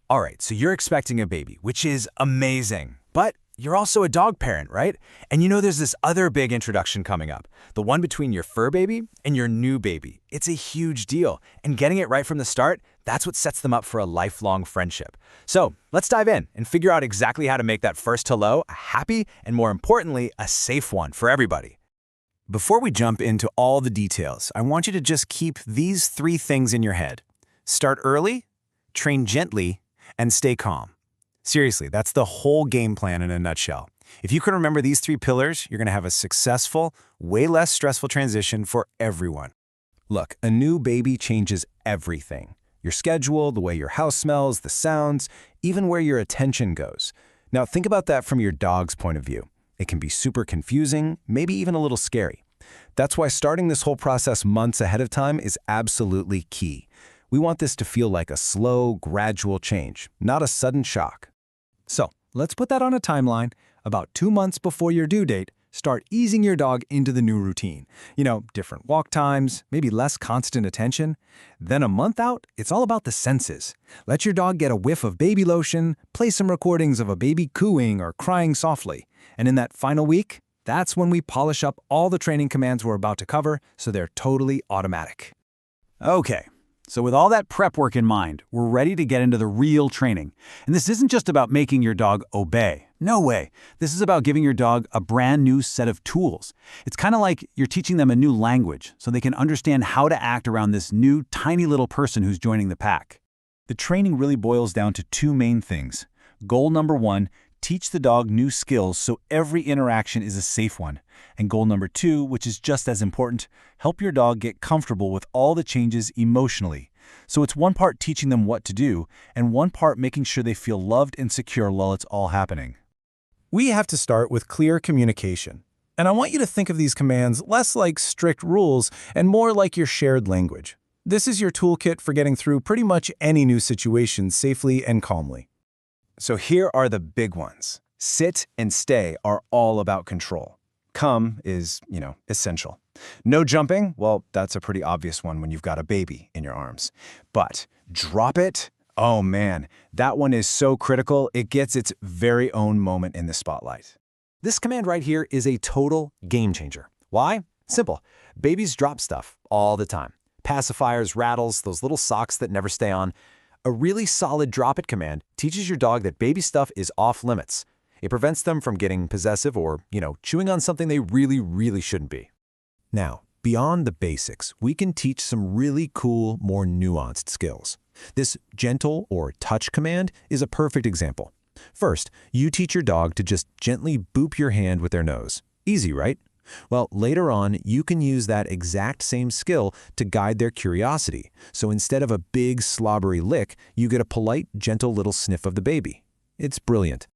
All right, so you're expecting a baby, which is amazing. But you're also a dog parent, right? And you know there's this other big introduction coming up, the one between your fur baby and your new baby. It's a huge deal, and getting it right from the start, that's what sets them up for a lifelong friendship. So let's dive in and figure out exactly how to make that first hello a happy and, more importantly, a safe one for everybody. Before we jump into all the details, I want you to just keep these 3 things in your head. Start early, train gently, and stay calm. Seriously, that's the whole game plan in a nutshell. If you can remember these 3 pillars, you're going to have a successful, way less stressful transition for everyone. Look, a new baby changes everything. Your schedule, the way your house smells, the sounds, even where your attention goes. Now think about that from your dog's point of view. It can be super confusing, maybe even a little scary. That's why starting this whole process months ahead of time is absolutely key. We want this to feel like a slow, gradual change, not a sudden shock. So let's put that on a timeline. About 2 months before your due date, start easing your dog into the new routine. Different walk times, maybe less constant attention. Then a month out, it's all about the senses. Let your dog get a whiff of baby lotion, play some recordings of a baby cooing or crying softly. And in that final week, that's when we polish up all the training commands we're about to cover so they're totally automatic. Okay. So with all that prep work in mind, we're ready to get into the real training. And this isn't just about making your dog obey. No way. This is about giving your dog a brand new set of tools. It's kind of like you're teaching them a new language so they can understand how to act around this new, tiny little person who's joining the pack. The training really boils down to 2 main things. Goal number 1, teach the dog new skills so every interaction is a safe one. And goal number 2, which is just as important, help your dog get comfortable with all the changes emotionally. So it's one part teaching them what to do, and one part making sure they feel loved and secure while it's all happening. We have to start with clear communication. And I want you to think of these commands less like strict rules and more like your shared language. This is your toolkit for getting through pretty much any new situation safely and calmly. So here are the big ones. Sit and stay are all about control. Come is, essential. No jumping, well, that's a pretty obvious one when you've got a baby in your arms. But drop it? Oh man, that one is so critical, it gets its very own moment in the spotlight. This command right here is a total game changer. Why? Simple. Babies drop stuff all the time. Pacifiers, rattles, those little socks that never stay on. A really solid drop it command teaches your dog that baby stuff is off limits. It prevents them from getting possessive or, chewing on something they really, really shouldn't be. Now, beyond the basics, we can teach some really cool, more nuanced skills. This gentle or touch command is a perfect example. First, you teach your dog to just gently boop your hand with their nose. Easy, right? Well, later on, you can use that exact same skill to guide their curiosity. So instead of a big, slobbery lick, you get a polite, gentle little sniff of the baby. It's brilliant.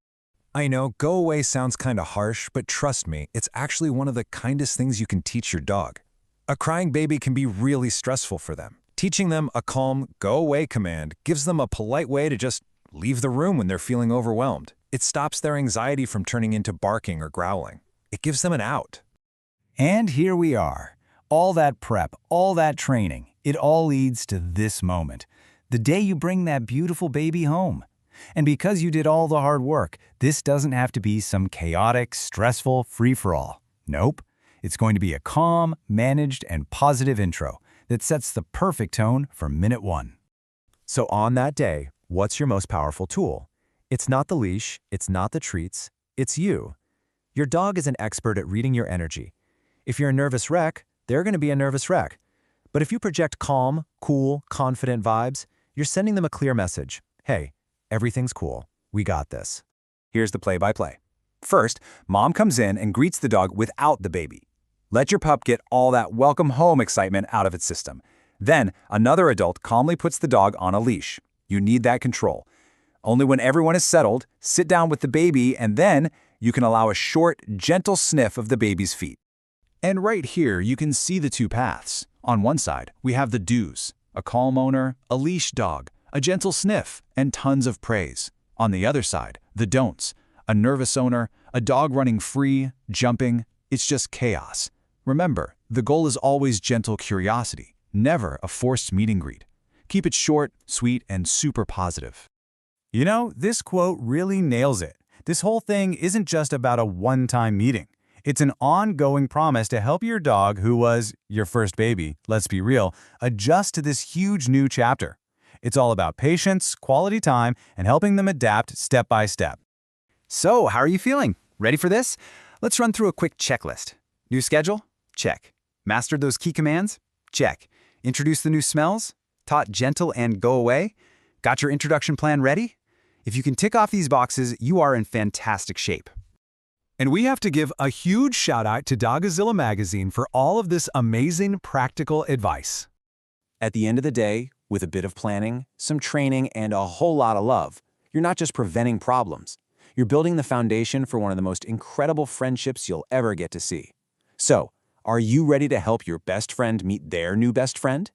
I know, go away sounds kind of harsh, but trust me, it's actually one of the kindest things you can teach your dog. A crying baby can be really stressful for them. Teaching them a calm, go away command gives them a polite way to just leave the room when they're feeling overwhelmed. It stops their anxiety from turning into barking or growling. It gives them an out. And here we are. All that prep, all that training, it all leads to this moment. The day you bring that beautiful baby home. And because you did all the hard work, this doesn't have to be some chaotic, stressful free-for-all. Nope. It's going to be a calm, managed, and positive intro that sets the perfect tone for minute 1. So on that day, what's your most powerful tool? It's not the leash, it's not the treats, it's you. Your dog is an expert at reading your energy. If you're a nervous wreck, they're going to be a nervous wreck. But if you project calm, cool, confident vibes, you're sending them a clear message. Hey, everything's cool. We got this. Here's the play-by-play. First, mom comes in and greets the dog without the baby. Let your pup get all that welcome home excitement out of its system. Then, another adult calmly puts the dog on a leash. You need that control. Only when everyone is settled, sit down with the baby, and then you can allow a short, gentle sniff of the baby's feet. And right here, you can see the 2 paths. On one side, we have the do's, a calm owner, a leash dog, a gentle sniff, and tons of praise. On the other side, the don'ts, a nervous owner, a dog running free, jumping. It's just chaos. Remember, the goal is always gentle curiosity, never a forced meet and greet. Keep it short, sweet, and super positive. You know, this quote really nails it. This whole thing isn't just about a one-time meeting. It's an ongoing promise to help your dog, who was your first baby, let's be real, adjust to this huge new chapter. It's all about patience, quality time, and helping them adapt step by step. So, how are you feeling? Ready for this? Let's run through a quick checklist. New schedule? Check. Mastered those key commands? Check. Introduced the new smells? Taught gentle and go away? Got your introduction plan ready? If you can tick off these boxes, you are in fantastic shape. And we have to give a huge shout out to Doggozila magazine for all of this amazing practical advice. At the end of the day, with a bit of planning, some training, and a whole lot of love, you're not just preventing problems. You're building the foundation for one of the most incredible friendships you'll ever get to see. So, are you ready to help your best friend meet their new best friend?